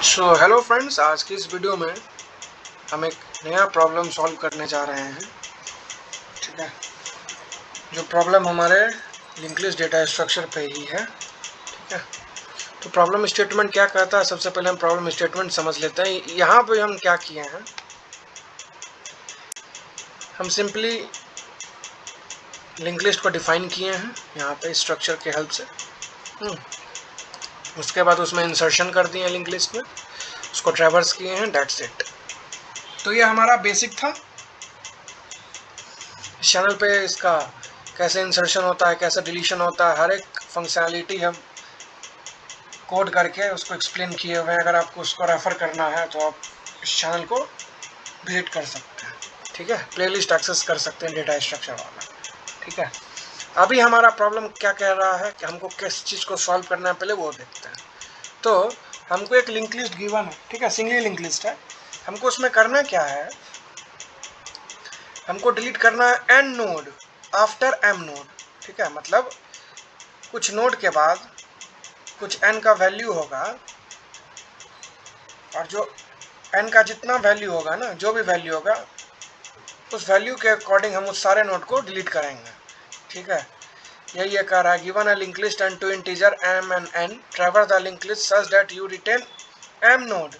So hello friends, आज की इस वीडियो में हम एक नया प्रॉब्लम सॉल्व करने जा रहे हैं। ठीक है, जो प्रॉब्लम हमारे लिंक्ड लिस्ट डेटा स्ट्रक्चर पे ही है। ठीक है, तो प्रॉब्लम स्टेटमेंट क्या कहता है, सबसे पहले हम प्रॉब्लम स्टेटमेंट समझ लेते हैं। यहाँ पे हम क्या किए हैं, हम सिंपली लिंक्ड लिस्ट को डिफाइन किए हैं यहाँ पे स्ट्रक्चर के हेल्प से। उसके बाद उसमें इंसर्शन कर दिए लिंक्ड लिस्ट में, उसको ट्रैवर्स किए हैं, दैट्स इट। तो ये हमारा बेसिक था। इस चैनल पे इसका कैसे इंसर्शन होता है, कैसे डिलीशन होता है, हर एक फंक्शनैलिटी हम कोड करके उसको एक्सप्लेन किए हुए हैं। अगर आपको उसको रेफ़र करना है तो आप इस चैनल को विजिट कर सकते हैं। ठीक है, प्लेलिस्ट एक्सेस कर सकते हैं डेटा स्ट्रक्चर वाला। ठीक है, अभी हमारा प्रॉब्लम क्या कह रहा है कि हमको किस चीज़ को सॉल्व करना है, पहले वो देखते हैं। तो हमको एक लिंक लिस्ट गिवन है। ठीक है, सिंगली लिंक लिस्ट है। हमको उसमें करना क्या है, हमको डिलीट करना है an node after M node. ठीक है, मतलब कुछ नोड के बाद कुछ n का वैल्यू होगा, और जो n का जितना वैल्यू होगा ना, जो भी वैल्यू होगा, उस वैल्यू के अकॉर्डिंग हम उस सारे नोड को डिलीट करेंगे। ठीक है, यही ये कह रहा है, given a link list and two integer m and n, traverse the link list such that you retain m node,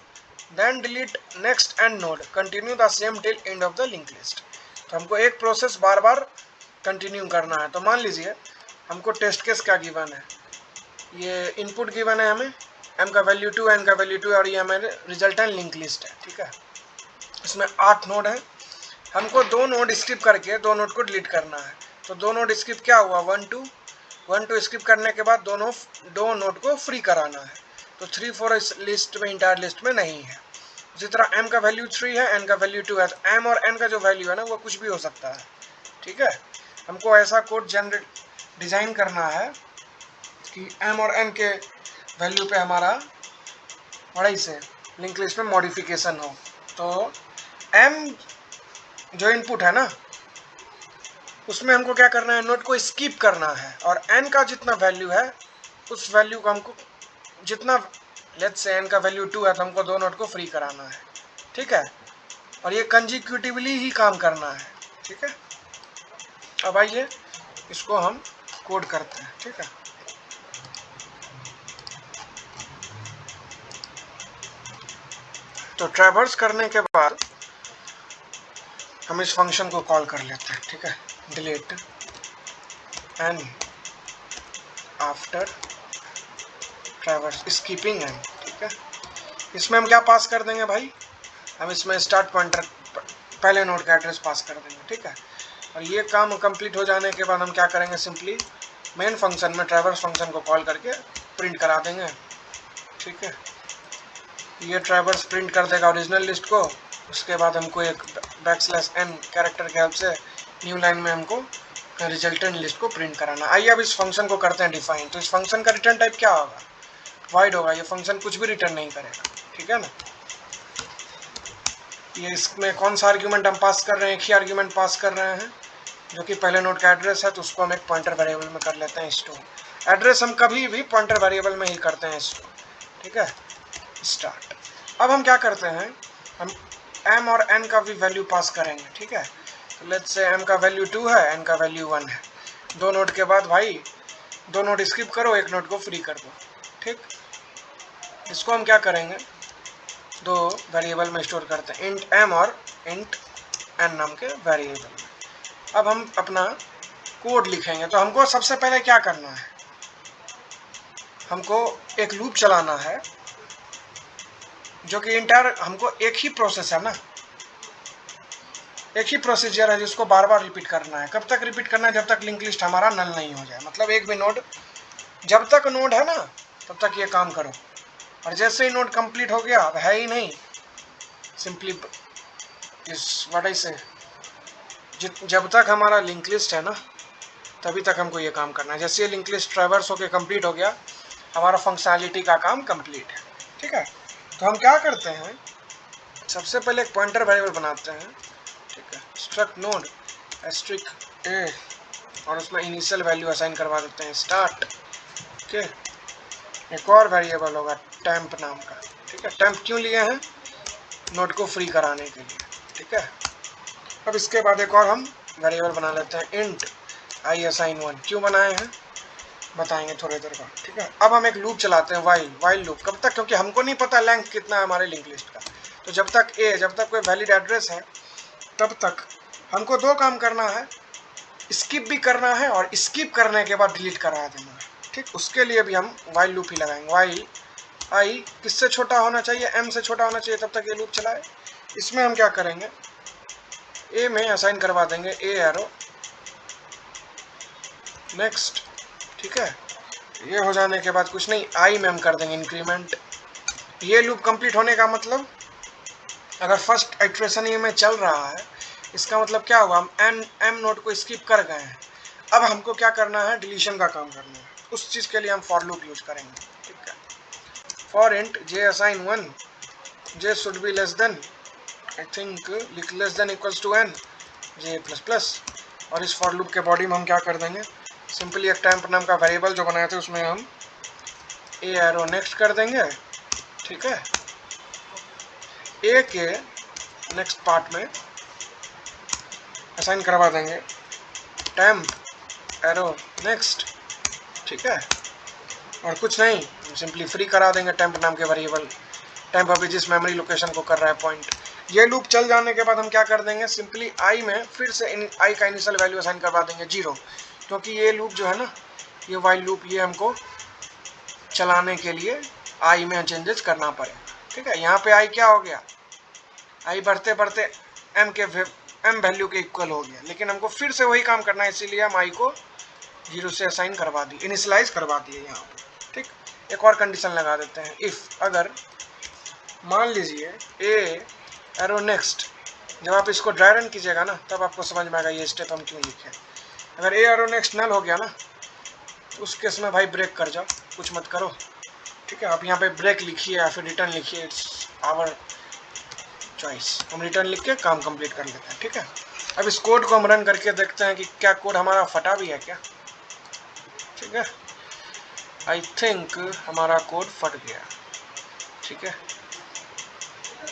then delete next n node, continue the same till end of the link list. तो हमको एक process बार बार continue करना है। तो मान लीजिए हमको test case क्या गिवन है, ये इनपुट गिवन है हमें, m का वैल्यू 2, n का वैल्यू 2, और ये हमारे रिजल्टेंट लिंक लिस्ट है। ठीक है, इसमें 8 नोड है। हमको 2 नोड स्किप करके 2 नोड को डिलीट करना है। तो 2 नोड स्किप क्या हुआ, 1 2 स्किप करने के बाद दोनों 2 नोड को फ्री कराना है। तो 3 4 इस लिस्ट में, इंटायर लिस्ट में नहीं है। उसी तरह m का वैल्यू 3 है, n का वैल्यू 2 है। तो m और n का जो वैल्यू है ना, वो कुछ भी हो सकता है। ठीक है, हमको ऐसा कोड जनरेट डिज़ाइन करना है कि m और n के वैल्यू पे हमारा बड़ाई से लिंक लिस्ट में मॉडिफिकेशन हो। तो m जो इनपुट है ना, उसमें हमको क्या करना है, नोड को स्किप करना है, और n का जितना वैल्यू है उस वैल्यू को हमको जितना, लेट्स से n का वैल्यू 2 है तो हमको 2 नोड को फ्री कराना है। ठीक है, और ये कंजिक्यूटिवली ही काम करना है। ठीक है, अब आइए इसको हम कोड करते हैं। ठीक है, तो ट्रैवर्स करने के बाद हम इस फंक्शन को कॉल कर लेते हैं। ठीक है, delete n after traverse skipping n। ठीक है, इसमें हम क्या पास कर देंगे भाई, हम इसमें स्टार्ट पॉइंटर पहले नोड का एड्रेस पास कर देंगे। ठीक है, और ये काम कंप्लीट हो जाने के बाद हम क्या करेंगे, सिंपली मेन फंक्शन में ट्रैवर्स फंक्शन को कॉल करके प्रिंट करा देंगे। ठीक है, ये ट्रैवर्स प्रिंट कर देगा ओरिजिनल लिस्ट को। उसके बाद हमको एक \n कैरेक्टर के हेल्प से न्यू लाइन में हमको रिजल्टेंट लिस्ट को प्रिंट कराना। आइए अब इस फंक्शन को करते हैं डिफाइन। तो इस फंक्शन का रिटर्न टाइप क्या होगा, वाइड होगा। ये फंक्शन कुछ भी रिटर्न नहीं करेगा। ठीक है ना, ये इसमें कौन सा आर्ग्यूमेंट हम पास कर रहे हैं, एक ही आर्ग्यूमेंट पास कर रहे हैं जो कि पहले नोड का एड्रेस है। तो उसको हम एक पॉइंटर वेरिएबल में कर लेते हैं स्टोर। एड्रेस हम कभी भी पॉइंटर वेरिएबल में ही करते हैं स्टोर। ठीक है, स्टार्ट। अब हम क्या करते हैं, हम m और n का भी वैल्यू पास करेंगे। ठीक है, तो लेट्स से m का वैल्यू 2 है, n का वैल्यू 1 है। 2 नोड के बाद भाई 2 नोड स्किप करो, 1 नोड को फ्री कर दो। ठीक, इसको हम क्या करेंगे, 2 वेरिएबल में स्टोर करते हैं, इंट m और इंट n नाम के वेरिएबल में। अब हम अपना कोड लिखेंगे। तो हमको सबसे पहले क्या करना है, हमको एक लूप चलाना है, जो कि इंटायर हमको एक ही प्रोसेस है ना, एक ही प्रोसीजर है जिसको बार बार रिपीट करना है। कब तक रिपीट करना है, जब तक लिंक लिस्ट हमारा नल नहीं हो जाए। मतलब एक भी नोड, जब तक नोड है ना तब तक ये काम करो, और जैसे ही नोड कंप्लीट हो गया, अब है ही नहीं, सिंपली इस व्हाट से जब तक हमारा लिंक लिस्ट है ना तभी तक हमको ये काम करना है। जैसे ये लिंक लिस्ट ट्रैवर्स होके कंप्लीट हो गया, हमारा फंक्शनैलिटी का काम कंप्लीट है। ठीक है, तो हम क्या करते हैं, सबसे पहले एक पॉइंटर वेरिएबल बनाते हैं। ठीक है, स्ट्रक्ट नोड एस्ट्रिक ए, और उसमें इनिशियल वैल्यू असाइन करवा देते हैं स्टार्ट। ओके, एक और वेरिएबल होगा टेम्प नाम का। ठीक है, टेम्प क्यों लिए हैं? नोड को फ्री कराने के लिए, ठीक है। अब इसके बाद एक और हम वेरिएबल बना लेते हैं, इंट आई असाइन 1। क्यों बनाए हैं बताएंगे थोड़ी देर बाद, ठीक है। अब हम एक लूप चलाते हैं, वाइल लूप। कब तक? क्योंकि हमको नहीं पता लेंथ कितना है हमारे लिंक लिस्ट का। तो जब तक कोई वैलिड एड्रेस है तब तक हमको दो काम करना है, स्किप भी करना है और स्किप करने के बाद डिलीट करा देना है, ठीक। उसके लिए भी हम वाइल लूप ही लगाएंगे। वाइल आई किससे छोटा होना चाहिए? m से छोटा होना चाहिए, तब तक ये लूप चलाए। इसमें हम क्या करेंगे, a में असाइन करवा देंगे a एरो नेक्स्ट, ठीक है। ये हो जाने के बाद कुछ नहीं, i में हम कर देंगे इंक्रीमेंट। ये लूप कंप्लीट होने का मतलब, अगर फर्स्ट इटरेशन ये में चल रहा है, इसका मतलब क्या हुआ, हम m नोड को स्किप कर गए हैं। अब हमको क्या करना है, डिलीशन का काम करना है। उस चीज़ के लिए हम फॉर लूप यूज करेंगे, ठीक है। For int j assign 1, j should be less than, I think लिख less than equals to n j plus plus. और इस फॉर लूप के बॉडी में हम क्या कर देंगे, सिंपली एक टेम्प नाम का वेरिएबल जो बनाए थे उसमें हम a एरो नेक्स्ट कर देंगे, ठीक है। a के नेक्स्ट पार्ट में असाइन करवा देंगे टेम्प एरो नेक्स्ट, ठीक है। और कुछ नहीं, सिंपली फ्री करा देंगे टेम्प नाम के वेरिएबल। टेम्प अभी जिस मेमोरी लोकेशन को कर रहा है पॉइंट। ये लूप चल जाने के बाद हम क्या कर देंगे, सिंपली आई में फिर से आई का इनिशियल वैल्यू असाइन करवा देंगे 0, क्योंकि ये लूप जो है ना, ये वाइल लूप, ये हमको चलाने के लिए आई में चेंजेस करना पड़ेगा, ठीक है। यहाँ पे आई क्या हो गया, आई बढ़ते बढ़ते एम वैल्यू के इक्वल हो गया, लेकिन हमको फिर से वही काम करना है, इसीलिए हम आई को 0 से असाइन करवा दी, इनिशियलाइज करवा दिए यहाँ पे, ठीक। एक और कंडीशन लगा देते हैं, इफ अगर मान लीजिए ए एरो नेक्स्ट, जब आप इसको ड्राई रन कीजिएगा ना, तब आपको समझ में आएगा ये स्टेप हम क्यों लिखे। अगर ए एरो नेक्स्ट नल हो गया ना, तो उस केस में भाई ब्रेक कर जाओ, कुछ मत करो, ठीक है। आप यहाँ पे ब्रेक लिखिए या फिर रिटर्न लिखिए, इट्स आवर चॉइस। हम रिटर्न लिख के काम कंप्लीट कर लेते हैं, ठीक है। अब इस कोड को हम रन करके देखते हैं कि क्या कोड हमारा फटा भी है क्या, ठीक है। आई थिंक हमारा कोड फट गया, ठीक है।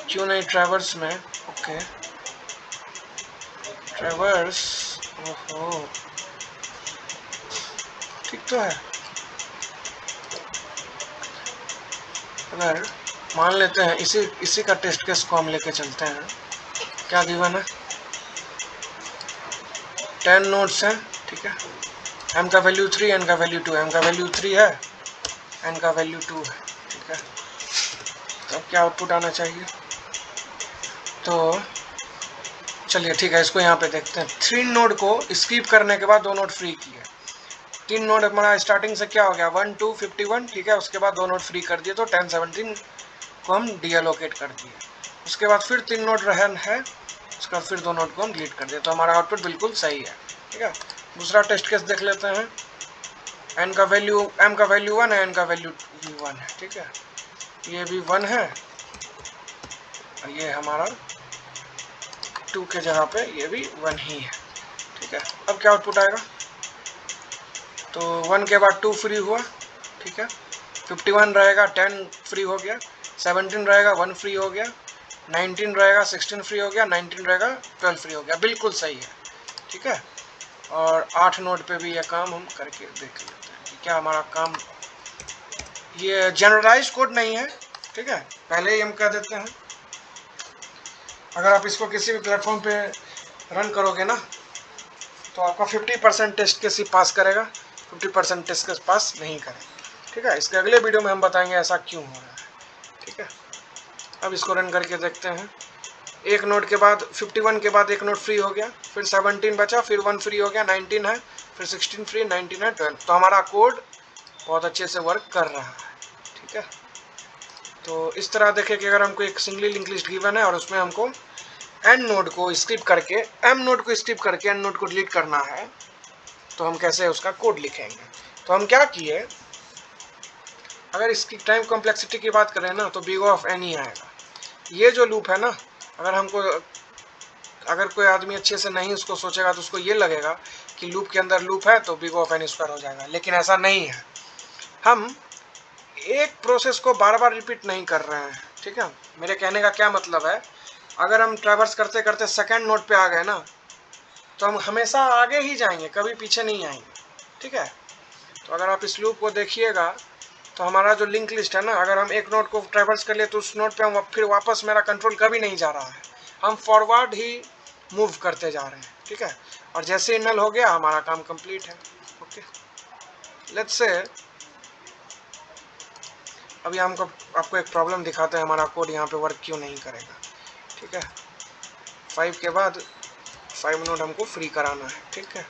क्यों नहीं ट्रैवर्स में, ओके ट्रैवर्स, ओहो ठीक तो है। अगर मान लेते हैं इसी का टेस्ट केस को हम लेके चलते हैं, क्या गिवन है, 10 नोड्स हैं, ठीक है। m का वैल्यू 3, n का वैल्यू 2, m का वैल्यू 3 है, n का वैल्यू 2 है, ठीक है। तो अब क्या आउटपुट आना चाहिए, तो चलिए ठीक है, इसको यहाँ पे देखते हैं। 3 नोड को स्किप करने के बाद 2 नोड फ्री किए। 3 नोड हमारा स्टार्टिंग से क्या हो गया, 1 2 51, ठीक है। उसके बाद 2 नोड फ्री कर दिए, तो 10 17 को हम डीएलोकेट कर दिए। उसके बाद फिर 3 नोड रहन है, उसके बाद फिर 2 नोड को हम डिलीट कर दिए, तो हमारा आउटपुट बिल्कुल सही है, ठीक है। दूसरा टेस्ट केस देख लेते हैं, m का वैल्यू 1 है, n का वैल्यू 1 है, ठीक है। ये भी 1 है और ये हमारा 2 के जगह पे ये भी 1 ही है, ठीक है। अब क्या आउटपुट आएगा, तो 1 के बाद 2 फ्री हुआ, ठीक है। 51 रहेगा, 10 फ्री हो गया, 17 रहेगा, 1 फ्री हो गया, 19 रहेगा, 16 फ्री हो गया, 19 रहेगा, 12 फ्री हो गया, बिल्कुल सही है, ठीक है। और 8 नोड पे भी ये काम हम करके देख लेते हैं कि क्या हमारा काम, ये जनरलाइज कोड नहीं है, ठीक है, पहले ही हम कह देते हैं। अगर आप इसको किसी भी प्लेटफॉर्म पे रन करोगे ना, तो आपका 50% टेस्ट केस ही पास करेगा, 50% टेस्ट केस पास नहीं करेगा, ठीक है। इसके अगले वीडियो में हम बताएंगे ऐसा क्यों हो रहा है, ठीक है। अब इसको रन करके देखते हैं। एक नोड के बाद 51 के बाद एक नोड फ्री हो गया, फिर 17 बचा, फिर 1 फ्री हो गया, 19 है, फिर 16 फ्री, 19 है, 12। तो हमारा कोड बहुत अच्छे से वर्क कर रहा है, ठीक है। तो इस तरह देखें कि अगर हमको एक सिंगली लिंक लिस्ट गिवन है और उसमें हमको n नोड को स्किप करके m नोड को स्किप करके n नोड को डिलीट करना है, तो हम कैसे उसका कोड लिखेंगे। तो हम क्या किए, अगर इसकी टाइम कॉम्प्लेक्सिटी की बात करें ना, तो बिग ऑफ n ही आएगा। ये जो लूप है ना, अगर कोई आदमी अच्छे से नहीं उसको सोचेगा तो उसको ये लगेगा कि लूप के अंदर लूप है तो बिग ऑफ n स्क्वायर हो जाएगा, लेकिन ऐसा नहीं है। हम एक प्रोसेस को बार बार रिपीट नहीं कर रहे हैं, ठीक है, मेरे कहने का क्या मतलब है, अगर हम ट्रैवर्स करते करते सेकंड नोड पे आ गए ना, तो हम हमेशा आगे ही जाएंगे, कभी पीछे नहीं आएंगे। ठीक है, तो अगर आप इस लूप को देखिएगा तो हमारा जो लिंक लिस्ट है ना, अगर हम एक नोड को ट्रैवर्स कर लिए तो उस नोड पे हम फिर वापस, मेरा कंट्रोल कभी नहीं जा रहा है, हम फॉरवर्ड ही मूव करते जा रहे हैं। ठीक है, और जैसे ही नल हो गया हमारा काम कंप्लीट है। ओके, लेट्स से अभी हमको आपको एक प्रॉब्लम दिखाते हैं, हमारा कोड यहाँ पे वर्क क्यों नहीं करेगा। ठीक है, 5 के बाद 5 नोड हमको फ्री कराना है। ठीक है,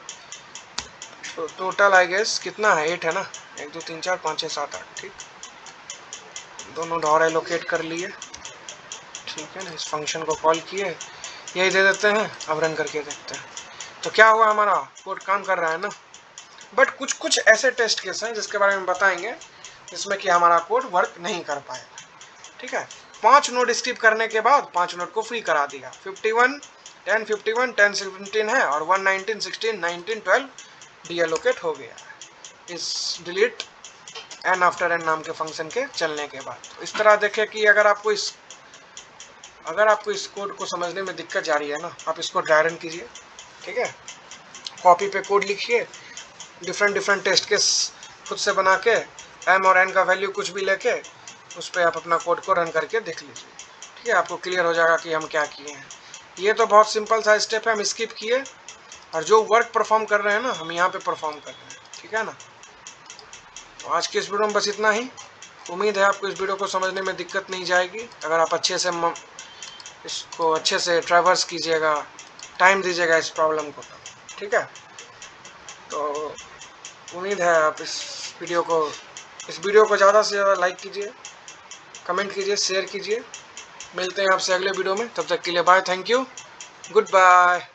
तो टोटल आई गेस कितना है, 8 है ना, 1 2 3 4 5 6 7 8। ठीक, दोनों और एलोकेट कर लिए। ठीक है ना, इस फंक्शन को कॉल किए, यही दे देते हैं। अब रन करके देखते हैं तो क्या हुआ, हमारा कोड काम कर रहा है ना। बट कुछ कुछ ऐसे टेस्ट केस हैं जिसके बारे में बताएंगे जिसमें कि हमारा कोड वर्क नहीं कर पाएगा। ठीक है, 5 नोड स्किप करने के बाद 5 नोड को फ्री करा दिया। 51 10 51 10 17 है और 1 19 16 19 12 डीएलोकेट हो गया इस डिलीट एन आफ्टर एन नाम के फंक्शन के चलने के बाद। तो इस तरह देखें कि अगर आपको इस कोड को समझने में दिक्कत जा रही है ना, आप इसको ड्राई रन कीजिए। ठीक है, कॉपी पे कोड लिखिए, डिफरेंट टेस्ट केस खुद से बना के एम और एन का वैल्यू कुछ भी लेके उस पर आप अपना कोड को रन करके देख लीजिए। ठीक है, आपको क्लियर हो जाएगा कि हम क्या किए हैं। ये तो बहुत सिंपल सा स्टेप है, हम स्किप किए और जो वर्क परफॉर्म कर रहे हैं ना, हम यहाँ पे परफॉर्म कर रहे हैं। ठीक है ना, तो आज की इस वीडियो में बस इतना ही। उम्मीद है आपको इस वीडियो को समझने में दिक्कत नहीं जाएगी, अगर आप इसको अच्छे से ट्रैवर्स कीजिएगा, टाइम दीजिएगा इस प्रॉब्लम को। ठीक है, तो उम्मीद है आप इस वीडियो को ज़्यादा से ज़्यादा लाइक कीजिए, कमेंट कीजिए, शेयर कीजिए। मिलते हैं आपसे अगले वीडियो में, तब तक के लिए bye, thank you, good bye.